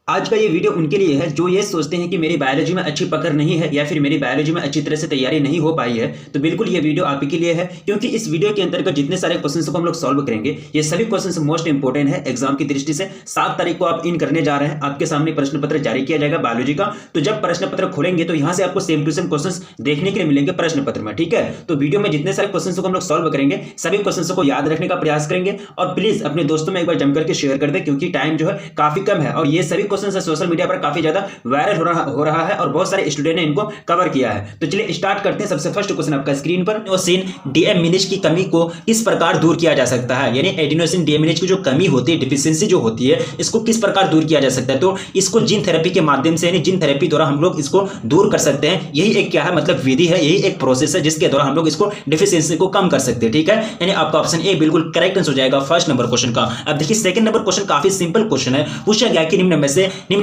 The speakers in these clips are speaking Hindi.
आज का ये वीडियो उनके लिए है जो ये सोचते हैं कि मेरी बायोलॉजी में अच्छी पकड़ नहीं है या फिर मेरी बायोलॉजी में अच्छी तरह से तैयारी नहीं हो पाई है। तो बिल्कुल ये वीडियो आप ही के लिए है, क्योंकि इस वीडियो के अंतर्गत जितने सारे क्वेश्चंस को हम लोग सॉल्व करेंगे ये सभी क्वेश्चंस मोस्ट इंपोर्टेंट है एग्जाम की दृष्टि से। 7 तारीख को आप इन करने जा रहे हैं, आपके सामने प्रश्न पत्र जारी किया जाएगा बायोलॉजी का। तो जब प्रश्न पत्र खोलेंगे तो यहाँ से आपको सेम टू सेम क्वेश्चन देखने के लिए मिलेंगे प्रश्न पत्र में, ठीक है। तो वीडियो में जितने सारे क्वेश्चन को हम लोग सॉल्व करेंगे सभी क्वेश्चन को याद रखने का प्रयास करेंगे और प्लीज अपने दोस्तों में एक बार जम करके शेयर कर दे, क्योंकि टाइम जो है काफी कम है और ये सभी क्वेश्चन सोशल मीडिया काफी ज्यादा वायरल हो रहा है और बहुत सारे स्टूडेंट ने इनको कवर किया है। तो चलिए स्टार्ट करते हैं। सबसे फर्स्ट क्वेश्चन आपका स्क्रीन पर, एडिनोसिन डीएमिनेज की कमी को किस प्रकार दूर किया जा सकता है। यानी एडिनोसिन डीएमिनेज की जो कमी होती है, डिफिशियंसी जो होती है, इसको किस प्रकार दूर किया जा सकता है। तो इसको जीन थेरेपी के माध्यम से, यानी जीन थेरेपी द्वारा हम लोग इसको दूर कर सकते हैं। यही एक क्या है, मतलब विधि है, यही एक प्रोसेस है जिसके द्वारा हम लोग इसको डिफिशियंसी को कम कर सकते हैं, ठीक है। यानी आपका ऑप्शन ए बिल्कुल करेक्ट आंसर हो जाएगा फर्स्ट नंबर क्वेश्चन का। अब देखिए सेकंड नंबर क्वेश्चन काफी सिंपल क्वेश्चन है। पूछा गया कि निम्न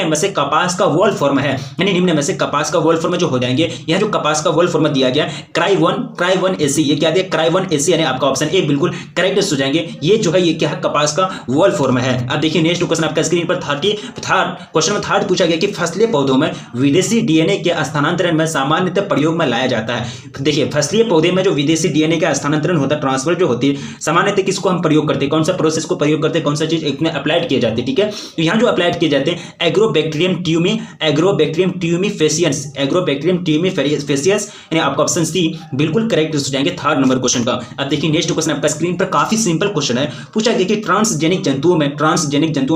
में से कपास का वॉल फॉर्म है, यानी निम्न में से कपास का वॉल फॉर्म जो हो जाएंगे, यह जो कपास का वॉल फॉर्म दिया गया क्राई 1 एसी, ये क्या दिया क्राई 1 एसी, यानी आपका ऑप्शन ए बिल्कुल करेक्ट हो जाएंगे। ये जो है ये क्या है, कपास का वॉल फॉर्म है। अब देखिए नेक्स्ट क्वेश्चन आपका स्क्रीन पर क्वेश्चन में थर्ड पूछा गया कि फसलीय पौधों में विदेशी डीएनए के स्थानांतरण में सामान्यतः प्रयोग में लाया जाता है। देखिए फसलीय पौधे में जो विदेशी डीएनए का स्थानांतरण होता है, ट्रांसफर जो होती है, सामान्यतः किसको हम प्रयोग करते हैं, कौन सा प्रोसेस को प्रयोग करते हैं, कौन सा चीज इसमें अप्लाइड किए जाते हैं, ठीक है। तो यहाँ जो अप्लाइड किए जाते हैं एग्रोबैक्टीरियम ट्यूमीफेसियस, यानी आपका ऑप्शन सी बिल्कुल करेक्ट हो जाएंगे थर्ड नंबर क्वेश्चन का। अब देखिए नेक्स्ट क्वेश्चन आपका स्क्रीन पर काफी सिंपल क्वेश्चन है। पूछा गया कि ट्रांसजेनिक जंतुओं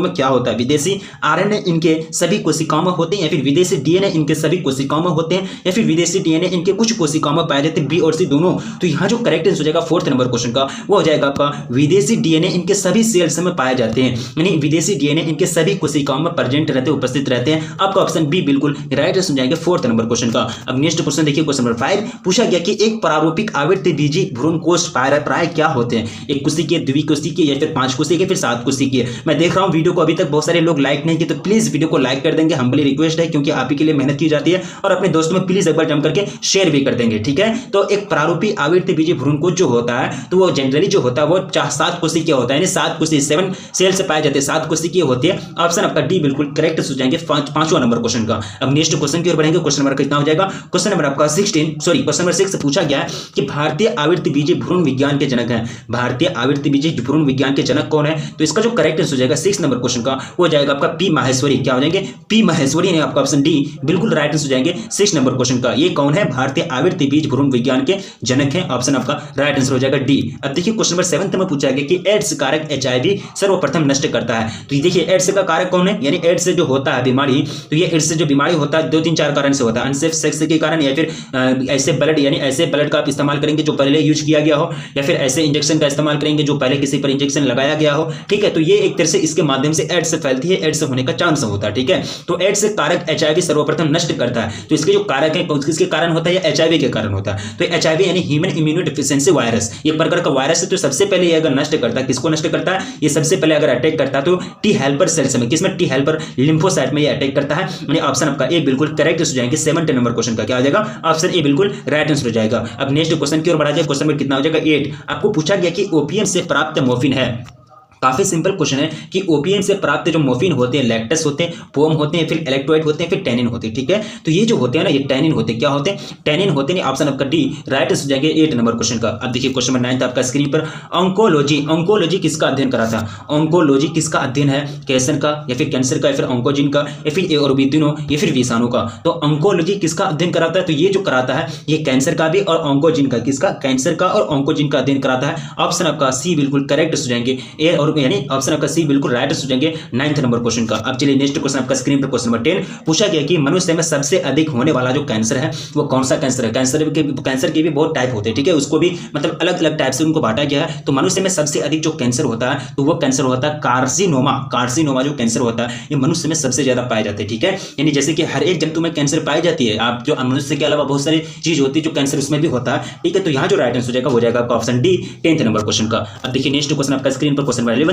में क्या होता है, विदेशी आरएनए इनके सभी कोशिकाओं में होते हैं या फिर विदेशी डीएनए इनके सभी कोशिकाओं में होते हैं या फिर विदेशी डीएनए इनके कुछ कोशिकाओं में पाए जाते हैं, बी और सी दोनों। तो यहाँ जो करेक्ट आंसर हो जाएगा फोर्थ नंबर क्वेश्चन का, वो हो जाएगा आपका विदेशी डीएनए इनके सभी सेल्स में पाए जाते हैं, यानी विदेशी डीएनए इनके सभी कोशिकाओं में प्रेजेंट रहते हैं, उपस्थित रहते हैं। आपका ऑप्शन बी बिल्कुल राइट आंसर जाएंगे फोर्थ नंबर क्वेश्चन का। अब नेक्स्ट क्वेश्चन देखिए क्वेश्चन नंबर 5 पूछा गया कि एक प्रारूपिक आवृत्तिबीजी भ्रूणकोष प्राय क्या होते हैं, एक कोशिकीय, द्विकोशिकीय या फिर 5 कोशिकीय, फिर 7 कोशिकीय। मैं देख रहा हूं वीडियो को अभी तक बहुत सारे लोग लाइक नहीं किए, तो प्लीज वीडियो को लाइक कर देंगे, हम्बली रिक्वेस्ट है, क्योंकि आप ही के लिए मेहनत की जाती है। और अपने दोस्तों में प्लीज एक बार जम करके शेयर भी कर देंगे, ठीक है। तो एक प्रारूपिक आवृत्तिबीजी भ्रूणकोष जो होता है, तो वो जनरली जो होता है वो 7 कोशिकीय होता है, यानी 7 कोशिकीय 7 सेल से पाए जाते हैं, 7 कोशिकीय होती है। ऑप्शन आपका डी बिल्कुल करेक्ट हो जाएंगे पांचवा नंबर क्वेश्चन का। अब नेक्स्ट क्वेश्चन की ओर बढ़ेंगे। क्वेश्चन नंबर कितना हो जाएगा, क्वेश्चन नंबर आपका क्वेश्चन नंबर 6 से पूछा गया है कि भारतीय आवृत्तिबीजी भ्रूण विज्ञान के जनक हैं। भारतीय आवृत्तिबीजी भ्रूण विज्ञान के जनक कौन है, तो इसका जो करेक्ट आंसर हो जाएगा 6 नंबर क्वेश्चन का, वो जाएगा आपका पी माहेश्वरी। क्या हो जाएंगे, पी माहेश्वरी, ने आपका ऑप्शन डी बिल्कुल राइट आंसर हो जाएंगे 6 नंबर क्वेश्चन का। ये कौन है, भारतीय आवृत्तिबीज भ्रूण विज्ञान के जनक हैं, ऑप्शन आपका राइट आंसर हो जाएगा डी। अब देखिए क्वेश्चन नंबर 7 में पूछा गया कि एड्स कारक एचआईवी सर्वप्रथम नष्ट करता है। तो देखिए एड्स का कारक कौन है, यानी एड्स से जो होता है बीमारी, तो ये एड्स से जो बीमारी होता है 2-3-4 कारण से होता है। अनसेफ सेक्स के कारण, या फिर ऐसे ब्लड, यानी ऐसे ब्लड का आप इस्तेमाल करेंगे जो पहले यूज किया गया हो, या फिर ऐसे इंजेक्शन का इस्तेमाल करेंगे जो पहले किसी पर इंजेक्शन लगाया गया हो, ठीक है। तो ये एक तरह से इसके माध्यम से एड्स फैलती है, एड्स होने का चांस होता है, ठीक है। तो एड्स कारक एचआईवी सर्वप्रथम नष्ट करता है। तो इसके जो कारक है किसके कारण होता है, या एचआईवी के कारण होता है। तो एचआईवी यानी ह्यूमन इम्यूनोडेफिशिएंसी वायरस, एक प्रकार का वायरस है। तो सबसे पहले ये अगर नष्ट करता है, किसको नष्ट करता है, ये सबसे पहले अगर अटैक करता है तो टी हेल्पर सेल्स में, किसमें, टी हेल्पर लिम्फोसाइट में ये अटैक करता है। यानी ऑप्शन आपका ए बिल्कुल करेक्ट हो जाएंगे 7 नंबर क्वेश्चन का। क्या हो जाएगा, ऑप्शन ए बिल्कुल राइट आंसर हो जाएगा। अब नेक्स्ट क्वेश्चन की ओर बढ़ा जाए। क्वेश्चन में कितना हो जाएगा 8। आपको पूछा गया कि ओपीएम से प्राप्त मोर्फिन है। काफी सिंपल क्वेश्चन है कि ओपीएम से प्राप्त जो मोर्फिन होते हैं, लैक्टस होते हैं, पोम होते हैं, फिर इलेक्ट्रोलाइट होते हैं, फिर टैनिन होते हैं, ठीक है। तो ये जो होते हैं ना, ये टैनिन होते हैं, क्या होते हैं, टैनिन होते हैं। ऑप्शन आपका डी राइट हो जाएंगे 8 नंबर क्वेश्चन का। अब देखिए क्वेश्चन नंबर 9 आपका स्क्रीन पर, ऑन्कोलॉजी किसका अध्ययन करा था। ऑन्कोलॉजी किसका अध्ययन है, कैंसर का, या फिर कैंसर का, या फिर ऑन्कोजिन का, या फिर ए और बी तीनों, या फिर विषाणु का। तो ऑन्कोलॉजी किसका अध्ययन कराता है, तो ये जो कराता है ये कैंसर का भी और ऑन्कोजिन का, किसका, कैंसर का और ऑन्कोजिन का अध्ययन कराता है। ऑप्शन आपका सी बिल्कुल करेक्ट हो जाएंगे ए और, यानी ऑप्शन आपका सी बिल्कुल राइट हो जाएंगे 9 नंबर क्वेश्चन का। अब चलिए नेक्स्ट क्वेश्चन आपका स्क्रीन पर क्वेश्चन नंबर 10 पूछा गया कि मनुष्य में सबसे अधिक होने वाला जो कैंसर है वो कौन सा कैंसर है। कैंसर के भी बहुत टाइप होते हैं, ठीक है, उसको भी मतलब अलग अलग टाइप से उनको बांटा गया है। तो मनुष्य में सबसे अधिक जो कैंसर होता है तो वो कैंसर होता है कार्सिनोमा जो कैंसर होता है ये मनुष्य में सबसे ज्यादा पाए जाते हैं, ठीक है। यानी जैसे कि हर एक जंतु में कैंसर पाई जाती है, आप जो मनुष्य के अलावा बहुत सारी चीज होती है जो कैंसर उसमें भी होता है, ठीक है। तो यहाँ जो राइट आंसर हो जाएगा वो जाएगा आपका option D 10th number question का। अब देखिए नेक्स्ट क्वेश्चन आपका स्क्रीन पर क्वेश्चन नंबर 11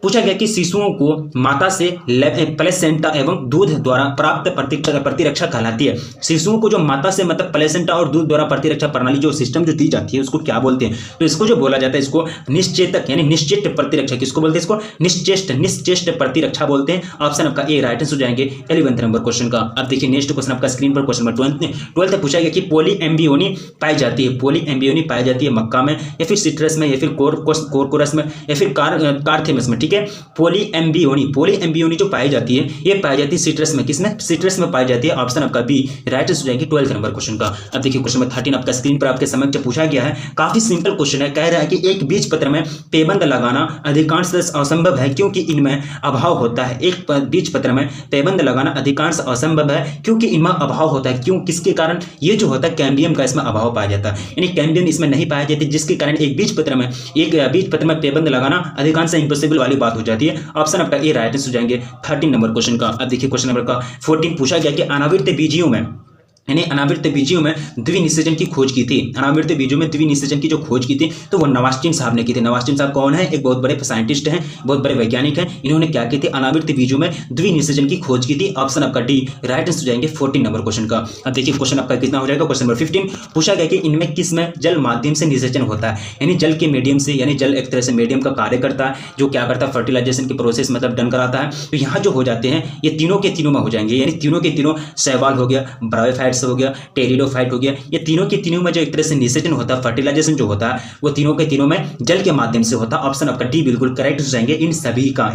पूछा गया कि शिशुओं को माता से प्लेसेंटा एवं दूध द्वारा प्राप्त प्रतिरक्षा कहलाती है। शिशुओं को जो माता से मतलब प्लेसेंटा और दूध द्वारा प्रतिरक्षा प्रणाली जो सिस्टम जो दी जाती है उसको क्या बोलते हैं? तो इसको जो बोला जाता है इसको निश्चेतक यानी निश्चित प्रतिरक्षा। किसको बोलते हैं? इसको निश्चेष्ट प्रतिरक्षा बोलते हैं। ऑप्शन आपका ए राइट आंसर हो जाएंगे 11वें नंबर क्वेश्चन का। अब देखिए नेक्स्ट क्वेश्चन आपका स्क्रीन पर क्वेश्चन नंबर 12 पूछा गया कि पॉली एम्बियोनी पाई जाती है। पॉली एम्बियोनी पाई जाती है मक्का में या फिर सिट्रस में या फिर कोरकोरस में या फिर कार्थेमस में। ठीक है, पॉली एम्बियोनी जो पाई जाती है ये पाई जाती है सिट्रस में। किसमें? सिट्रस में पाई जाती है। ऑप्शन आपका बी राइट आंसर हो जाएगी 12वें नंबर क्वेश्चन का। अब देखिए क्वेश्चन नंबर 13 आपका स्क्रीन पर आपके समक्ष पूछा गया है। काफी सिंपल क्वेश्चन है। कह रहा है कि एक बीज पत्र में पेबंद लगाना अधिकांश असंभव है क्योंकि इनमें अभाव होता है। एक बीज पत्र में पेबंद लगाना अधिकांश असंभव है क्योंकि इनमें अभाव होता है। क्यों? किसके कारण? ये जो होता है कैम्बियम का इसमें अभाव पाया जाता है, यानी कैम्बियम इसमें नहीं पाया जाती, जिसके कारण एक बीज पत्र में पेबंद लगाना अधिकांश इम्पॉसिबल वाली बात हो जाती है। ऑप्शन आपका ए राइट आंसर हो जाएंगे 13 नंबर क्वेश्चन का। अब देखिए क्वेश्चन नंबर 14 पूछा गया कि अनावृत बीजियों में यानी अनावृत बीजियों में द्विनिषेचन की खोज की थी। अनावृत बीजों में द्विनिषेचन की जो खोज की थी तो वो नवास्टिन साहब ने की थी। नवास्टिन साहब कौन है? एक बहुत बड़े साइंटिस्ट हैं, बहुत बड़े वैज्ञानिक हैं। इन्होंने क्या की थी? अनावृत बीजों में द्विनिषेचन की खोज की थी। ऑप्शन आपका डी राइट आंसर हो जाएंगे 14 नंबर क्वेश्चन का। अब देखिए क्वेश्चन आपका कितना हो जाएगा? क्वेश्चन नंबर 15 पूछा गया कि इनमें किस में जल माध्यम से निषेचन होता है, यानी जल के मीडियम से, यानी जल एक तरह से मीडियम का कार्य करता है जो क्या करता है? फर्टिलाइजेशन की प्रोसेस मतलब डन कराता है। तो यहाँ जो हो जाते हैं ये तीनों के तीनों में हो जाएंगे, यानी तीनों के तीनों शैवाल हो गया, ब्रायोफाइट्स हो गया, टेरिडोफाइट हो गया। ये तीनों के तीनों में जो एक तरह से निषेचन होता है, फर्टिलाइजेशन जो होता है वो तीनों के तीनों में जल के माध्यम से होता है। ऑप्शन आपका डी बिल्कुल करेक्ट हो जाएंगे। इन सभी का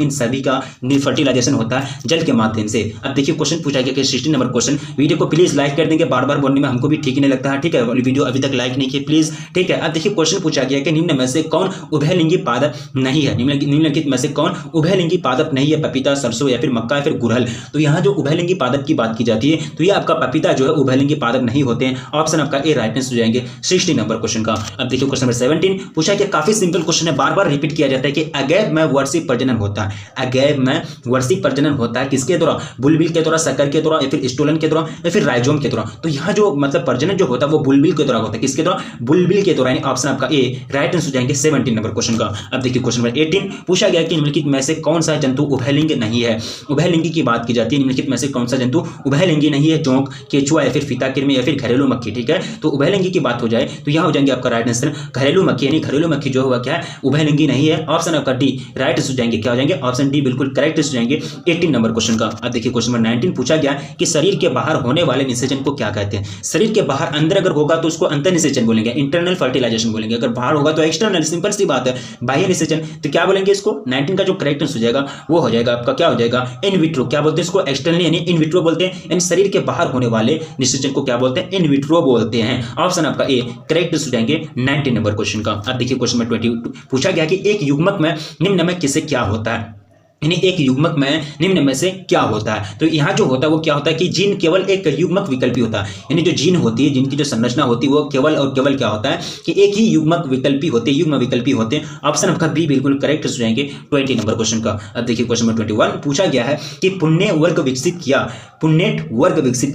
फर्टिलाइजेशन होता है जल के माध्यम से। अब देखिए क्वेश्चन पूछा गया कि 16 नंबर क्वेश्चन। वीडियो को प्लीज लाइक कर देंगे, बार बार बोलने में हमको भी ठीक नहीं लगता है। ठीक है, वीडियो अभी तक लाइक नहीं किए प्लीज। ठीक है, अब देखिए क्वेश्चन पूछा गया कि निम्न में से कौन उभयलिंगी पादप नहीं है? निम्नलिखित में से कौन उभयलिंगी पादप नहीं है? पपीता, सरसों या फिर मक्का या फिर गुड़हल। तो यहाँ जो उभयलिंगी पादप की बात की जाती है तो ये आपका पपीता जो है उभयलिंगी पादप नहीं होते हैं। ऑप्शन आपका ए राइट आंसर हो जाएंगे 16 नंबर क्वेश्चन का। अब देखिए क्वेश्चन नंबर 17 पूछा कि काफी सिंपल क्वेश्चन है, बार बार रिपीट किया जाता है कि अगैव में वर्षिक प्रजनन होता है। अगैव में वर्षिक प्रजनन होता है किसके द्वारा? बुलबिल के द्वारा, शक्कर के द्वारा या फिर स्टोलन के द्वारा या फिर राइजोम के द्वारा। तो यहाँ जो मतलब प्रजनन जो होता है वो बुलबिल के द्वारा होता है। किसके द्वारा? बुलबिल के द्वारा। ऑप्शन आपका ए राइट आंसर हो जाएंगे 17 नंबर क्वेश्चन का। अब देखिए क्वेश्चन नंबर 18 पूछा गया कि निम्नलिखित में से कौन सा जंतु उभयलिंगी नहीं है? उभयलिंगी की बात की जाती है, निम्नलिखित में से कौन सा जंतु उभयलिंगी नहीं है? जोंक, केचुआ या फिर फीताकृमि या फिर घरेलू मक्खी। ठीक है, तो उभयलिंगी की बात हो जाए तो यहाँ हो जाएंगे आपका राइट आंसर घरेलू मक्खी, यानी घरेलू मक्खी जो हुआ क्या है? उभयलिंगी नहीं है। ऑप्शन आपका डी राइट आंसर हो जाएंगे। क्या हो जाएंगे? ऑप्शन डी बिल्कुल करेक्ट हो जाएंगे 18 नंबर क्वेश्चन का। अब देखिए क्वेश्चन नंबर 19 पूछा गया कि शरीर के बाहर होने वाले निषेचन को क्या कहते हैं? शरीर के बाहर, अंदर अगर होगा तो उसको अंतर निषेचन बोलेंगे, इंटरनल फर्टिलाइजेशन बोलेंगे। अगर बाहर होगा तो एक्सटर्नल, सिंपल सी बात है, बाह्य निषेचन। तो क्या बोलेंगे इसको? 19 का जो करेक्ट आंसर हो जाएगा वो हो जाएगा आपका क्या हो जाएगा? In vitro. क्या बोलते हैं इसको? एक्सटर्नल यानी इन विट्रो बोलते हैं, यानी शरीर के बाहर होने वाले निषेचन को क्या बोलते हैं? इन विट्रो बोलते हैं। ऑप्शन आपका ए करेक्ट हो जाएंगे 19 नंबर क्वेश्चन का। अब देखिए क्वेश्चन नंबर 22 पूछा गया कि एक युग्मक में निम्न में किससे क्या होता है? यानी एक युग्मक में निम्न में से क्या होता है? तो यहाँ जो होता है वो क्या होता है कि जीन केवल एक युग्मक विकल्पी होता है, यानी जो जीन होती है, जिनकी जो संरचना होती है वो केवल और केवल क्या होता है कि एक ही युग्मक विकल्पी होते हैं, युग्म विकल्पी होते हैं। ऑप्शन आपका बी बिल्कुल करेक्ट हो जाएंगे 20 नंबर क्वेश्चन का। अब देखिए क्वेश्चन नंबर 21 पूछा गया है कि पुण्य वर्ग विकसित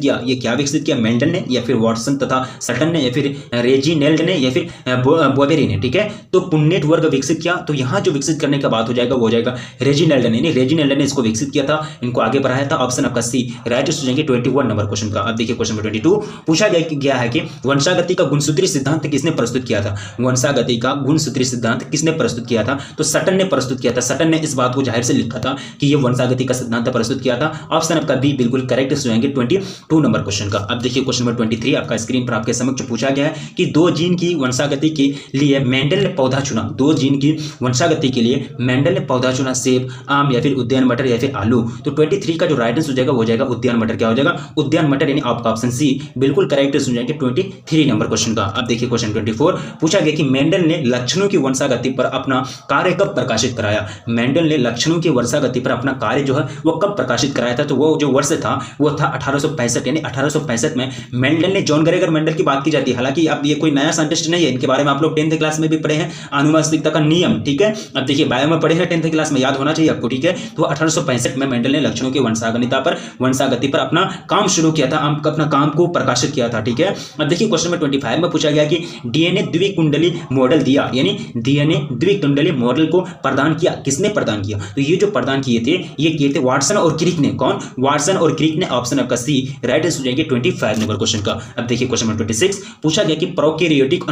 किया, ये क्या विकसित किया? मेंडल ने या फिर वॉटसन तथा सटन ने या फिर रेजिनेल्ड ने या फिर बोवेरी ने। ठीक है, तो पुण्य वर्ग विकसित किया, तो यहाँ जो विकसित करने का बात हो जाएगा वो हो जाएगा रेजिनेल्ड ने। रेजिनेल्ड ने इसको विकसित किया था, इनको आगे बढ़ाया था। ऑप्शन आपका सी राइट हो जाएंगे 21 नंबर क्वेश्चन का। अब देखिए क्वेश्चन नंबर 22 पूछा गया है कि वंशागति का गुणसूत्री सिद्धांत किसने प्रस्तुत किया था? वंशागति का गुणसूत्री सिद्धांत किसने प्रस्तुत किया था? तो सटन ने प्रस्तुत किया था। सटन ने इस बात को जाहिर से लिखा था कि ये वंशागति का सिद्धांत प्रस्तुत किया था। ऑप्शन आपका बी बिल्कुल करेक्ट हो जाएंगे 22 नंबर क्वेश्चन का। अब देखिए क्वेश्चन नंबर 23 आपका स्क्रीन पर आपके समक्ष पूछा गया है कि दो जीन की वंशागति के लिए मेंडल ने पौधा चुना। दो जीन की वंशागति के लिए मेंडल ने पौधा चुना, सेब, आम या फिर उद्यान मटर या फिर आलू। तो 23 का जो राइट आंसर हो जाएगा वो हो जाएगा उद्यान मटर। क्या हो जाएगा? उद्यान मटर, यानी आपका ऑप्शन सी बिल्कुल करेक्ट हो जाएंगे 23 नंबर क्वेश्चन का। अब देखिए क्वेश्चन 24 पूछा गया कि मेंडल ने लक्षणों की वंशागति पर अपना कार्य कब प्रकाशित कराया? मेंडल ने लक्षणों की वंशागति पर अपना कार्य जो है वो कब प्रकाशित कराया था? तो वो जो वर्ष था वो था 1865, यानी 1865 में मेंडल ने, जॉन ग्रेगर मेंडल की बात की जाती है। हालांकि अब ये कोई नया साइंटिस्ट नहीं है, इनके बारे में आप लोग 10th क्लास में भी पढ़े हैं, आनुवंशिकता का नियम। ठीक है, अब देखिए बायो में पढ़े हैं 10th क्लास में, याद होना चाहिए आपको। ठीक है। तो 1865 में मेंडल ने लक्षणों की वंशागति पर अपना काम शुरू किया था, अपना काम को प्रकाशित किया था, ठीक है। अब देखिए क्वेश्चन नंबर 25 में पूछा गया कि डीएनए द्विकुंडली मॉडल दिया, यानी डीएनए द्विकुंडली मॉडल को प्रदान किया, किसने प्रदान किया? तो ये जो प्रदान किए थे ये किए थे वाटसन और क्रिक ने। कौन? वाटसन और क्रिक ने। ऑप्शन आपका सी राइट आंसर हो जाएंगे 25 नंबर क्वेश्चन का। अब देखिए क्वेश्चन नंबर 26 पूछा गया कि प्रोकैरियोटिक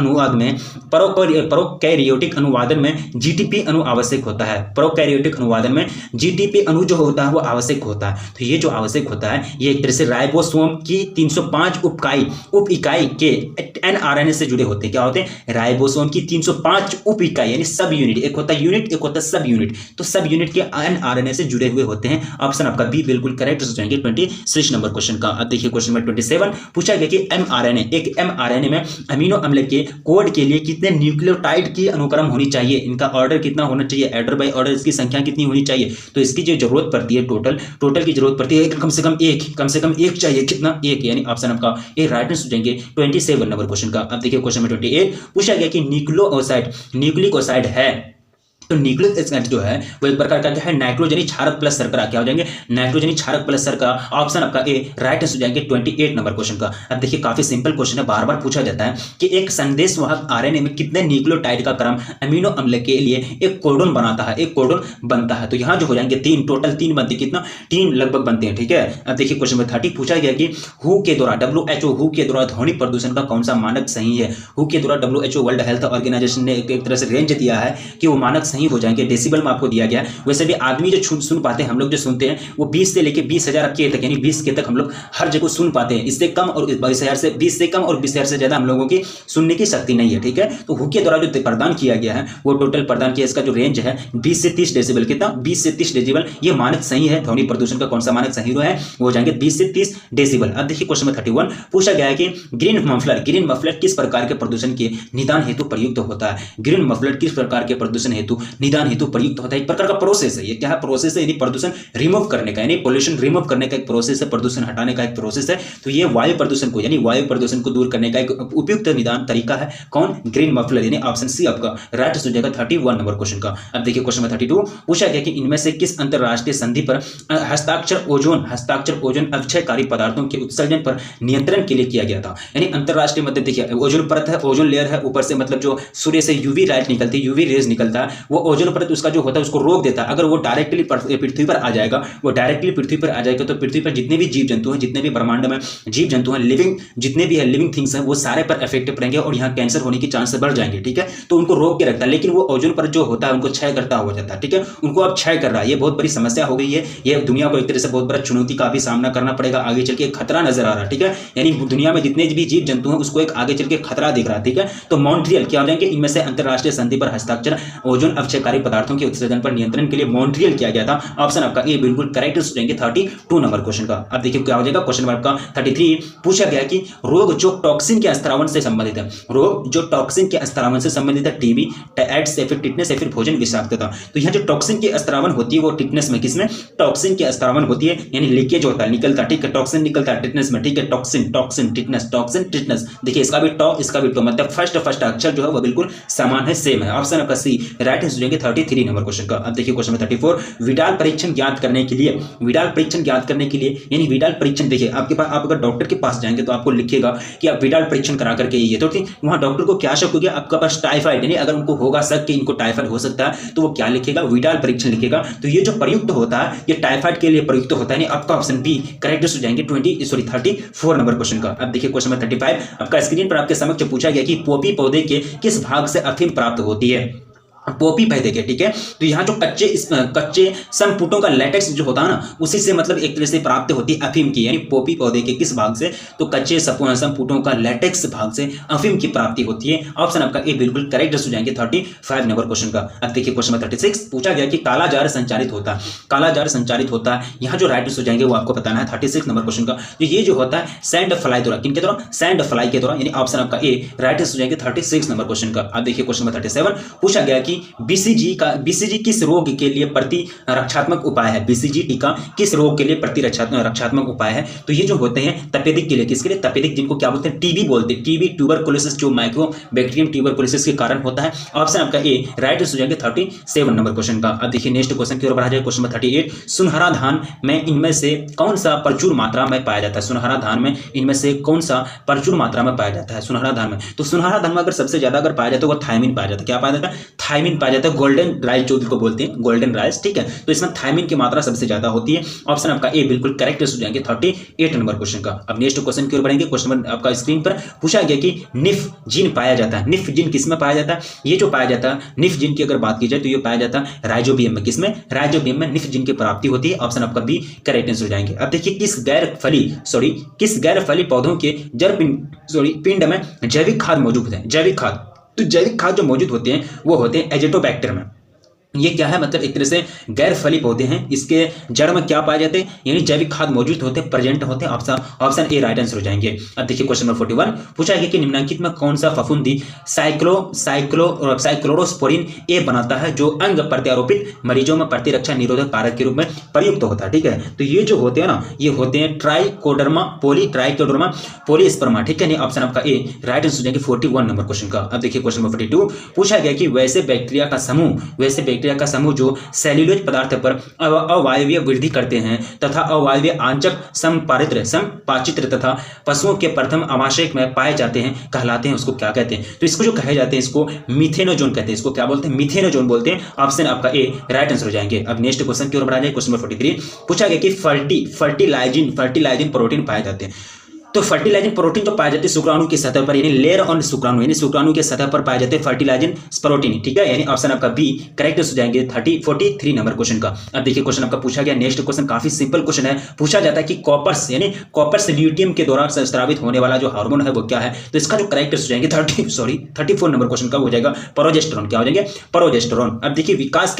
अनुवादन में जीटीपी अणु आवश्यक होता है। प्रोकैरियोटिक अनुवादन में जीटीपी अणु जो होता है वो आवश्यक होता है। तो ये जो आवश्यक होता है ये एक तरह से राइबोसोम की 305 उप इकाई के एनआरएनए से जुड़े होते हैं। क्या होते हैं? राइबोसोम की 305 उप इकाई यानी सब यूनिट, एक होता है यूनिट, एक होता है सब यूनिट। तो सब यूनिट के एनआरएनए से जुड़े हुए होते हैं। ऑप्शन आपका बी बिल्कुल करेक्ट हो जाएंगे 26 नंबर क्वेश्चन का। अब देखिए क्वेश्चन नंबर 27 पूछा गया कि एमआरएनए में अमीनो अम्ल के कोड के लिए कितने न्यूक्लियोटाइड की अनुक्रम होनी चाहिए, इनका ऑर्डर कितना होना चाहिए, ऑर्डर बाय ऑर्डर इसकी संख्या कितनी होनी चाहिए? तो इसकी जो जरूरत पड़ती है टोटल की जरूरत पड़ती है कम से कम एक चाहिए। कितना? एक, यानी ऑप्शन आपका ए राइट आंसर हो जाएंगे 27 नंबर क्वेश्चन का। अब देखिए क्वेश्चन नंबर 28 पूछा गया कि न्यूक्लिक ओसाइड है। तो न्यूक्लिक एसिड जो है वो एक प्रकार का क्या है? नाइट्रोजनी क्षारक प्लस शर्करा। क्या हो जाएंगे? नाइट्रोजनी क्षारक प्लस शर्करा। ऑप्शन आपका ए राइट आंसर हो जाएंगे 28 नंबर क्वेश्चन का। अब देखिए काफी सिंपल क्वेश्चन है, बार बार पूछा जाता है कि एक संदेशवाहक आरएनए में कितने न्यूक्लियोटाइड का क्रम अमीनो अम्ल के लिए एक कोडोन बनाता है, एक कोडोन बनता है। तो यहाँ जो हो जाएंगे 3, टोटल 3 बनते हैं। कितना? 3 लगभग बनते हैं, ठीक है। अब देखिए क्वेश्चन नंबर 30 पूछा गया कि WHO के द्वारा ध्वनि प्रदूषण का कौन सा मानक सही है? WHO के द्वारा WHO वर्ल्ड हेल्थ ऑर्गेनाइजेशन ने एक तरह से रेंज दिया है कि वो मानक सही हो जाएंगे, डेसिबल में आपको दिया गया है। वैसे भी आदमी जो सुन पाते हैं, हम लोग जो सुनते हैं वो 20 से लेके 20,000 के तक, यानी 20 के तक हम लोग हर जगह सुन पाते हैं। इससे कम और 20,000 से 20 से कम और 20,000 से ज्यादा हम लोगों की सुनने की शक्ति नहीं है, ठीक है। तो WHO के द्वारा जो प्रदान किया गया है वो टोटल प्रदान किया, इसका जो रेंज है 20 से 30 डेसिबल। कितना? 20 से 30 डेसिबल ये मानक सही है। ध्वनि प्रदूषण का कौन सा मानक सही है? वो जाएंगे 20 से 30 डेसिबल। अब देखिए क्वेश्चन नंबर 31 पूछा गया है कि ग्रीन मफलर किस प्रकार के प्रदूषण के निदान हेतु प्रयुक्त होता है? ग्रीन मफलर किस प्रकार के प्रदूषण हेतु निदान हेतु प्रयुक्त होता है? एक प्रकार का प्रोसेस है। ये क्या है? प्रोसेस है, यानी प्रदूषण रिमूव करने का, यानी पोल्यूशन रिमूव करने का एक प्रोसेस है, प्रदूषण हटाने का एक प्रोसेस है। तो ये वायु प्रदूषण को दूर करने का एक उपयुक्त निदान तरीका है। कौन? ग्रीन मफलर, यानी ऑप्शन सी आपका राइट हो जाएगा 31 नंबर क्वेश्चन का। अब देखिए क्वेश्चन नंबर 32 पूछा गया कि इनमें से किस अंतरराष्ट्रीय संधि पर हस्ताक्षर ओजोन अक्षयकारी पदार्थों के उत्सर्जन पर नियंत्रण के लिए किया गया था? यानी अंतरराष्ट्रीय मतलब देखिए ओजोन परत है, ओजोन लेयर है, ऊपर से मतलब जो सूर्य से यूवी लाइट निकलती है, यूवी रेज निकलता है, वो ओजोन परत उसका जो होता है उसको रोक देता है। अगर वो डायरेक्टली पृथ्वी पर आ जाएगा, तो पृथ्वी पर जितने भी जीव जंतु हैं, जितने भी ब्रह्मांड में जीव जंतु हैं, जितने भी लिविंग थिंग्स हैं, वो सारे पर इफेक्ट पड़ेंगे और यहाँ कैंसर होने के चांस बढ़ जाएंगे, ठीक है। तो उनको रोक के रखता है, लेकिन वो ओजोन पर जो होता है उनको क्षय करता हो जाता है, ठीक है। उनको अब क्षय कर रहा है। ये बहुत बड़ी समस्या हो गई है। ये दुनिया को एक तरह से बहुत बड़ा चुनौती का भी सामना करना पड़ेगा, आगे चल के एक खतरा नजर आ रहा है, ठीक है। यानी दुनिया में जितने भी जीव जंतु हैं उसको एक आगे चल के खतरा दिख रहा है, ठीक है। तो मॉन्ट्रियल क्या हो जाएंगे? इनमें से अंतरराष्ट्रीय संधि पर हस्ताक्षर ओजोन अक्षयकारी पदार्थों के उत्सर्जन पर नियंत्रण के लिए मॉन्ट्रियल किया गया था। ऑप्शन आपका ए बिल्कुल करेक्ट हो जाएंगे 32 नंबर क्वेश्चन का। अब देखिए क्या हो जाएगा क्वेश्चन नंबर आपका 33 पूछा गया कि रोग जो टॉक्सिन के स्त्रावन से संबंधित है, रोग जो टॉक्सिन के स्त्रावन से संबंधित है, टीबी, एड्स या फिर टिटनेस या फिर भोजन विषाक्तता। तो यहाँ जो टॉक्सिन की स्त्रावन होती है वो टिटनेस में, किसमें? टॉक्सिन की स्त्रावन होती है, यानी लीकेज होता है, निकलता है, ठीक है। टॉक्सिन निकलता है टिटनेस में, ठीक है। Toxin tetanus. देखिए इसका भी टॉ, इसका भी टॉ, मतलब फर्स्ट अक्षर जो है वो बिल्कुल समान है, सेम है। ऑप्शन आपका सी राइट हो जाएंगे 33 नंबर क्वेश्चन का। अब देखिए क्वेश्चन नंबर 34 विडाल परीक्षण ज्ञात करने के लिए, यानी विडाल परीक्षण देखिए आपके पास, आप अगर डॉक्टर के पास जाएंगे तो आपको लिखेगा कि आप विडाल परीक्षण करा करके ये, तो वहां डॉक्टर को क्या शक हो गया? आपके पास टाइफाइड, यानी अगर उनको होगा शक कि इनको टाइफाइड हो सकता है तो वो क्या लिखेगा? विडाल परीक्षण लिखेगा। तो ये जो प्रयुक्त होता है ये टाइफाइड के लिए प्रयुक्त होता है, यानी आपका ऑप्शन बी करेक्ट हो जाएंगे 34 नंबर क्वेश्चन का। अब देखिए क्वेश्चन नंबर 35 आपका स्क्रीन पर आपके समक्ष पूछा गया कि पोपी पौधे के किस भाग से अफीम प्राप्त होती है? पोपी पौधे के, ठीक है। तो यहाँ जो कच्चे संपुटों का लेटेक्स जो होता है ना, उसी से मतलब एक तरह से प्राप्त होती है अफीम की, यानी पोपी पौधे के किस भाग से? तो कच्चे संपुटों का लेटेक्स भाग से अफीम की प्राप्ति होती है। ऑप्शन आपका ए बिल्कुल करेक्ट हो जाएंगे 35 नंबर क्वेश्चन का। अब देखिए क्वेश्चन नंबर 36 पूछा गया कि कालाजार संचारित होता है, यहाँ जो राइट हो जाएंगे वो आपको बताना है 36 नंबर क्वेश्चन का। तो ये जो होता है सैंड फ्लाई द्वारा, किनके द्वारा? सैंड फ्लाई के द्वारा, यानी ऑप्शन आपका ए राइट हो जाएंगे 36 नंबर क्वेश्चन का। अब देखिए क्वेश्चन नंबर 37 पूछा गया कि बीसीजी किस रोग के लिए प्रतिरक्षात्मक उपाय है? बीसीजी टीका किस रोग के लिए प्रतिरक्षात्मक उपाय है? तो ये जो होते हैं तपेदिक के लिए, किसके लिए? तपेदिक, जिनको क्या बोलते हैं? टीबी बोलते हैं। टीबी ट्यूबरकुलोसिस, जो माइक्रोबैक्टीरियम ट्यूबरकुलोसिस के कारण होता है। ऑप्शन आपका ए राइट हो जाएगा 37 नंबर क्वेश्चन का। अब देखिए नेक्स्ट क्वेश्चन की ओर बढ़ा जाए। क्वेश्चन नंबर 38, सुनहरा धान में इनमें से कौन सा प्रचुर मात्रा में पाया जाता है? सुनहरा धान में इनमें से कौन सा प्रचुर मात्रा में पाया जाता है? सुनहरा धान में, तो सुनहरा धान में अगर सबसे ज्यादा अगर पाया जाता है वो थायमिन पाया जाता है। क्या पाया जाता है? थायमिन पाया जाता है। गोल्डन राइस जो को बोलते हैं, गोल्डन राइस, ठीक है। तो इसमें थायमिन की मात्रा सबसे ज्यादा होती है। ऑप्शन आपका ए बिल्कुल करेक्ट हो जाएंगे 38 नंबर क्वेश्चन का। अब नेक्स्ट क्वेश्चन की ओर बढ़ेंगे। क्वेश्चन नंबर आपका स्क्रीन पर पूछा गया कि निफ जीन पाया जाता है। निफ जीन किसमें पाया जाता है? ये जो पाया जाता है निफ जीन की अगर बात की जाए तो ये पाया जाता है राइजोबियम में। किसमें? राइजोबियम में निफ जीन की प्राप्ति होती है। ऑप्शन आपका बी करेक्ट आंसर हो जाएंगे। अब देखिए किस गैर फली पौधों के जड़ पिंड में जैविक खाद मौजूद है? जैविक खाद, तो जैविक खाद जो मौजूद होते हैं वो होते हैं एजेटोबैक्टर में। ये क्या है? मतलब एक तरह से गैर फली पौधे हैं, इसके जड़ में क्या पाए जाते हैं? यानी जैविक खाद मौजूद होते हैं, प्रेजेंट होते हैं। ऑप्शन ए राइट आंसर हो जाएंगे। अब देखिए क्वेश्चन नंबर 41 पूछा गया कि निम्नलिखित में कौन सा फफूंदी साइक्लोरोस्पोरिन ए बनाता है जो अंग प्रत्यारोपित मरीजों में प्रतिरक्षा निरोधक कारक के रूप में प्रयुक्त होता है, ठीक है। तो ये जो होते हैं ना, ये होते हैं ट्राइकोडर्मा पॉलीस्पर्मा, ठीक है। ऑप्शन आपका ए राइट आंसर हो जाएंगे 41 नंबर क्वेश्चन का। अब देखिए क्वेश्चन नंबर 42 पूछा गया कि वैसे बैक्टीरिया का समूह जो सेल्यूलोज पदार्थ पर अवायवीय वृद्धि करते हैं तथा अवायवीय आंचक संपाचित्र तथा पशुओं के प्रथम आमाशय में पाए जाते हैं कहलाते हैं, उसको क्या कहते हैं? तो इसको जो कहे जाते हैं इसको मिथेनोजोन कहते हैं। इसको क्या बोलते हैं? मिथेनोजोन बोलते हैं। ऑप्शन आपका ए राइट आंसर हो जाएंगे। अब नेक्स्ट क्वेश्चन की ओर बढ़ा जाए। क्वेश्चन नंबर 43 पूछा गया कि फर्टिलाइजिन प्रोटीन पाए जाते हैं। तो फर्टिलाइजिंग प्रोटीन तो पाए जाते हैं शुक्राणु की सतह पर, यानी लेयर ऑन शुक्राणु, यानी शुक्राणु के सतह पर पाए जाते हैं फर्टिलाइजिंग प्रोटीन, ठीक है। यानी ऑप्शन आपका बी करेक्ट हो जाएंगे 43 नंबर क्वेश्चन का। अब देखिए क्वेश्चन आपका पूछा गया नेक्स्ट क्वेश्चन काफी सिंपल क्वेश्चन है। पूछा जाता है कि कॉपर्स यानी कॉपर्स ल्यूटियम के दौरान स्रावित होने वाला जो हार्मोन है वो क्या है? तो इसका जो करेक्ट हो जाएंगे 34 नंबर क्वेश्चन का हो जाएगा प्रोजेस्टेरोन। क्या हो जाएंगे? प्रोजेस्टेरोन। अब देखिए विकास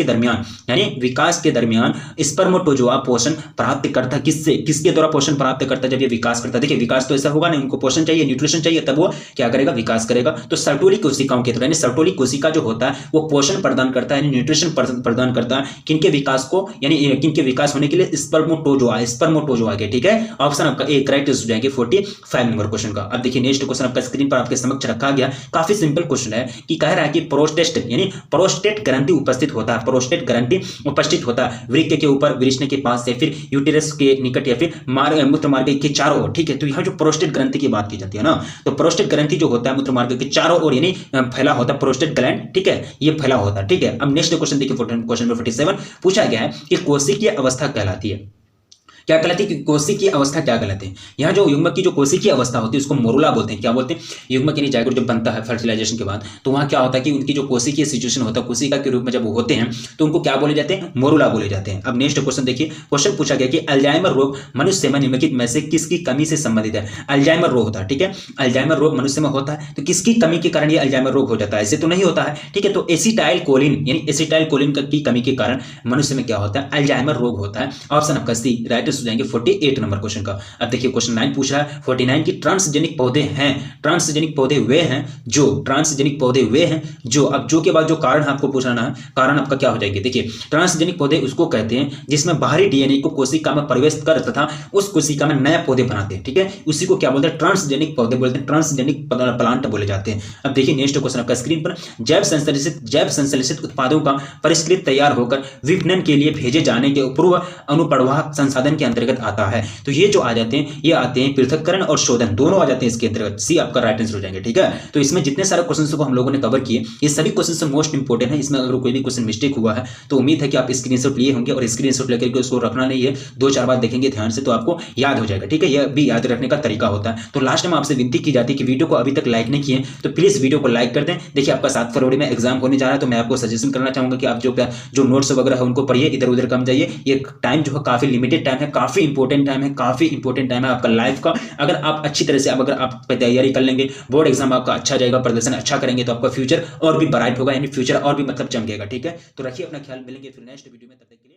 के दरमियान स्पर्मेटोजोआ पोषण प्राप्त करता किसके द्वारा पोषण प्राप्त करता? जब ये विकास करता, देखिए विकास तो ऐसा होगा नहीं, उनको पोषण चाहिए, न्यूट्रिशन चाहिए, तब वो क्या करेगा? विकास करेगा। तो सर्टोली कोशिकाओं के द्वारा, यानी सर्टोली कोशिका जो होता है वो पोषण प्रदान करता है, न्यूट्रिशन प्रदान करता है किनके विकास को, यानी किनके विकास होने के लिए? स्पर्मेटोजोआ के, ठीक है। ऑप्शन आपका ए करेक्ट हो जाएंगे 45 नंबर क्वेश्चन का। अब देखिए नेक्स्ट क्वेश्चन आपका स्क्रीन पर आपके समक्ष रखा गया, काफी सिंपल क्वेश्चन है कि कह रहा है कि प्रोस्टेट ग्रंथि उपस्थित होता है, प्रोस्टेट ग्रंथि उपस्थित होता है वृक्क के ऊपर, वृषण के पास, या फिर यूटेरस के निकट, या फिर मूत्र मार्ग के चारों ओर, ठीक है। तो यहाँ जो प्रोस्टेट ग्रंथि की बात की जाती है ना, तो प्रोस्टेट ग्रंथि जो होता है मूत्र मार्ग के चारों ओर यानी फैला होता है, प्रोस्टेट ग्लैंड, ठीक है, ये फैला होता है, ठीक है। अब नेक्स्ट क्वेश्चन देखिए क्वेश्चन नंबर 47 पूछा गया है कि कोशिकीय अवस्था कहलाती है, क्या कहलाती है? कोशिकीय अवस्था क्या कहलाती है? यहाँ जो युग्मक की जो कोशिकीय अवस्था होती है उसको मोरुला बोलते हैं। क्या बोलते हैं? युग्मक यानी जायगोट जब बनता है फर्टिलाइजेशन के बाद, तो वहाँ क्या होता है कि उनकी जो कोशिकीय सिचुएशन होता है, कोशिका के रूप में जब वो होते हैं तो उनको क्या बोले जाते हैं? मोरुला बोले जाते हैं। अब नेक्स्ट क्वेश्चन देखिए, क्वेश्चन पूछा गया कि अल्जाइमर रोग मनुष्य में निम्नलिखित में से किसकी कमी से संबंधित है? अल्जाइमर रोग होता है, ठीक है, अल्जाइमर रोग मनुष्य में होता है, तो किसकी कमी के कारण ये अल्जाइमर रोग हो जाता है? ऐसे तो नहीं होता है, ठीक है। तो एसिटाइल कोलिन यानी एसिटाइल कोलिन की कमी के कारण मनुष्य में क्या होता है? अल्जाइमर रोग होता है। ऑप्शन आपका सी राइट हो जाएंगे 48 नंबर क्वेश्चन का। अब देखिए क्वेश्चन 9 पूछ रहा है 49 की ट्रांसजेनिक पौधे वे हैं जो अब जो के बाद जो कारण आपको पूछना है, कारण आपका क्या हो जाएंगे? देखिए ट्रांसजेनिक पौधे उसको कहते हैं जिसमें बाहरी डीएनए को कोशिका में प्रवेश कर तथा उस कोशिका में नए पौधे बनाते हैं, ठीक है, उसी को क्या बोलते हैं? ट्रांसजेनिक पौधे बोलते हैं, ट्रांसजेनिक प्लांट बोले जाते हैं। अब देखिए नेक्स्ट क्वेश्चन आपका स्क्रीन पर, जैव संश्लेषित उत्पादों का परिष्कृत तैयार होकर विपणन के लिए भेजे जाने के पूर्व अनुप्रवाह संसाधन के अंतर्गत आता है। तो ये जो आ जाते हैं, ये आते हैं पृथक्करण और शोधन, दोनों आ जाते हैं इसके अंतर्गत। सी आपका राइट आंसर हो जाएंगे, ठीक है। तो इसमें जितने सारे क्वेश्चंस को हम लोगों ने कवर किए, ये सभी क्वेश्चंस मोस्ट इंपोर्टेंट है। इसमें अगर कोई भी क्वेश्चन मिस्टेक हुआ है तो उम्मीद है कि आप स्क्रीनशॉट लिए होंगे, और स्क्रीनशॉट लेकर के उसको रखना नहीं है, 2-4 बार देखेंगे ध्यान से तो आपको याद हो जाएगा, ठीक है। यह भी याद रखने का तरीका होता है। तो लास्ट में आपसे विनती की जाती है कि वीडियो को अभी तक लाइक नहीं किए तो प्लीज वीडियो को लाइक कर दें। देखिए आपका 7 फरवरी में एग्जाम होने जा रहा है, तो मैं आपको सजेशन करना चाहूंगा कि आप जो नोट्स वगैरह है उनको पढ़िए, इधर उधर कम जाइए। ये टाइम जो है काफी लिमिटेड टाइम है, काफी इंपॉर्टेंट टाइम है आपका लाइफ का। अगर आप अच्छी तरह से अगर आप तैयारी कर लेंगे, बोर्ड एग्जाम आपका अच्छा जाएगा, प्रदर्शन अच्छा करेंगे, तो आपका फ्यूचर और भी ब्राइट होगा, यानी फ्यूचर और भी मतलब चमकेगा, ठीक है। तो रखिए अपना ख्याल, मिलेंगे फिर नेक्स्ट वीडियो में, तब तक के लिए।